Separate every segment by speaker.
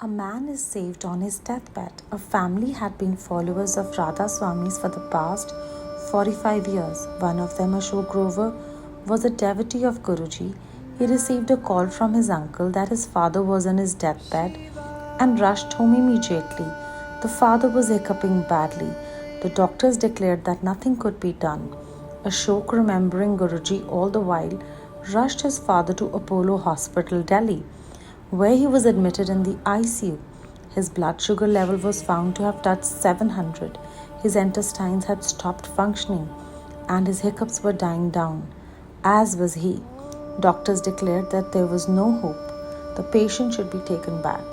Speaker 1: A man is saved on his deathbed. A family had been followers of Radha Swamis for the past 45 years. One of them, Ashok Grover, was a devotee of Guruji. He received a call from his uncle that his father was on his deathbed and rushed home immediately. The father was hiccuping badly. The doctors declared that nothing could be done. Ashok, remembering Guruji all the while, rushed his father to Apollo Hospital, Delhi, where he was admitted in the ICU. His blood sugar level was found to have touched 700. His intestines had stopped functioning, and his hiccups were dying down, as was he. Doctors declared that there was no hope. The patient should be taken back.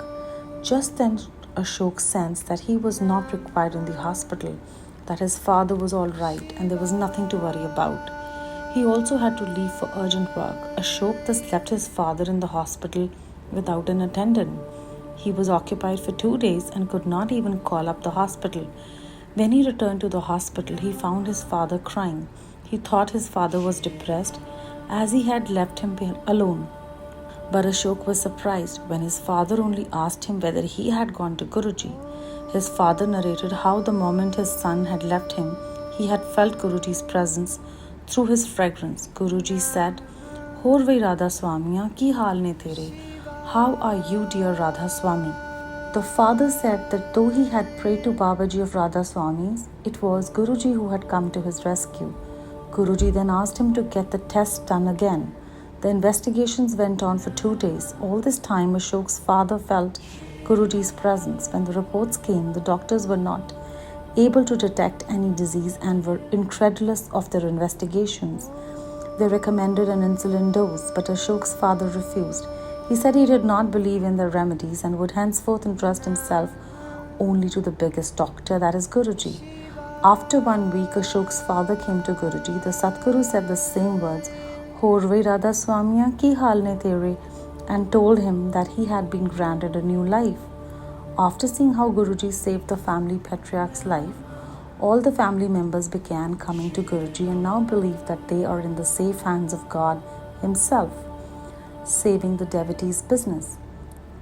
Speaker 1: Just then, Ashok sensed that he was not required in the hospital, that his father was all right, and there was nothing to worry about. He also had to leave for urgent work. Ashok thus left his father in the hospital without an attendant. He was occupied for 2 days and could not even call up the hospital. When he returned to the hospital, he found his father crying. He thought his father was depressed as he had left him alone. But Ashok was surprised when his father only asked him whether he had gone to Guruji. His father narrated how the moment his son had left him, he had felt Guruji's presence through his fragrance. Guruji said, "Hor vai Radha Swamiya, ki hal ne tere? How are you, dear Radha Swami?" The father said that though he had prayed to Babaji of Radha Swamis, it was Guruji who had come to his rescue. Guruji then asked him to get the test done again. The investigations went on for 2 days. All this time, Ashok's father felt Guruji's presence. When the reports came, the doctors were not able to detect any disease and were incredulous of their investigations. They recommended an insulin dose, but Ashok's father refused. He said he did not believe in their remedies and would henceforth entrust himself only to the biggest doctor, that is Guruji. After 1 week, Ashok's father came to Guruji. The Satguru said the same words, "Hor vai Radha Swamiya, ki hal ne tere?" and told him that he had been granted a new life. After seeing how Guruji saved the family patriarch's life, all the family members began coming to Guruji and now believe that they are in the safe hands of God Himself, saving the devotee's business.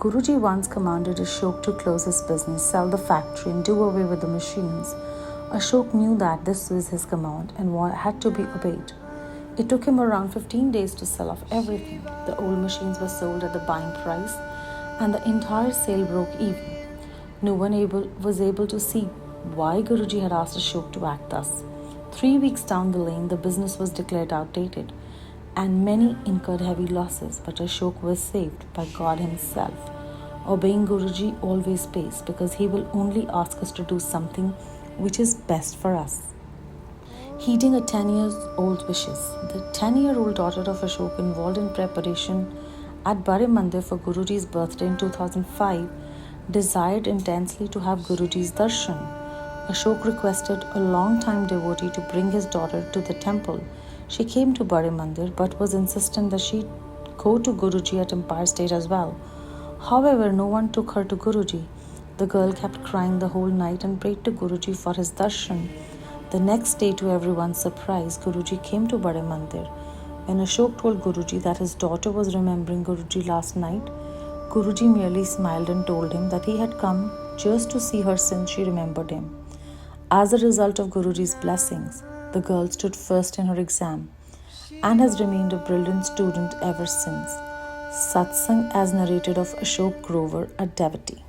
Speaker 1: Guruji once commanded Ashok to close his business, sell the factory, and do away with the machines. Ashok knew that this was his command and had to be obeyed. It took him around 15 days to sell off everything. The old machines were sold at the buying price, and the entire sale broke even. No one was able to see why Guruji had asked Ashok to act thus. 3 weeks down the lane, the business was declared outdated, and many incurred heavy losses, but Ashok was saved by God Himself. Obeying Guruji always pays, because He will only ask us to do something which is best for us. Heeding a 10-year-old wishes, the 10-year-old daughter of Ashok, involved in preparation at Bari Mandir for Guruji's birthday in 2005, desired intensely to have Guruji's darshan. Ashok requested a long-time devotee to bring his daughter to the temple. She came to Bari Mandir but was insistent that she go to Guruji at Empire State as well. However, no one took her to Guruji. The girl kept crying the whole night and prayed to Guruji for his darshan. The next day, to everyone's surprise, Guruji came to Bade Mandir. When Ashok told Guruji that his daughter was remembering Guruji last night, Guruji merely smiled and told him that he had come just to see her since she remembered him. As a result of Guruji's blessings, the girl stood first in her exam and has remained a brilliant student ever since. Satsang as narrated of Ashok Grover, a devotee.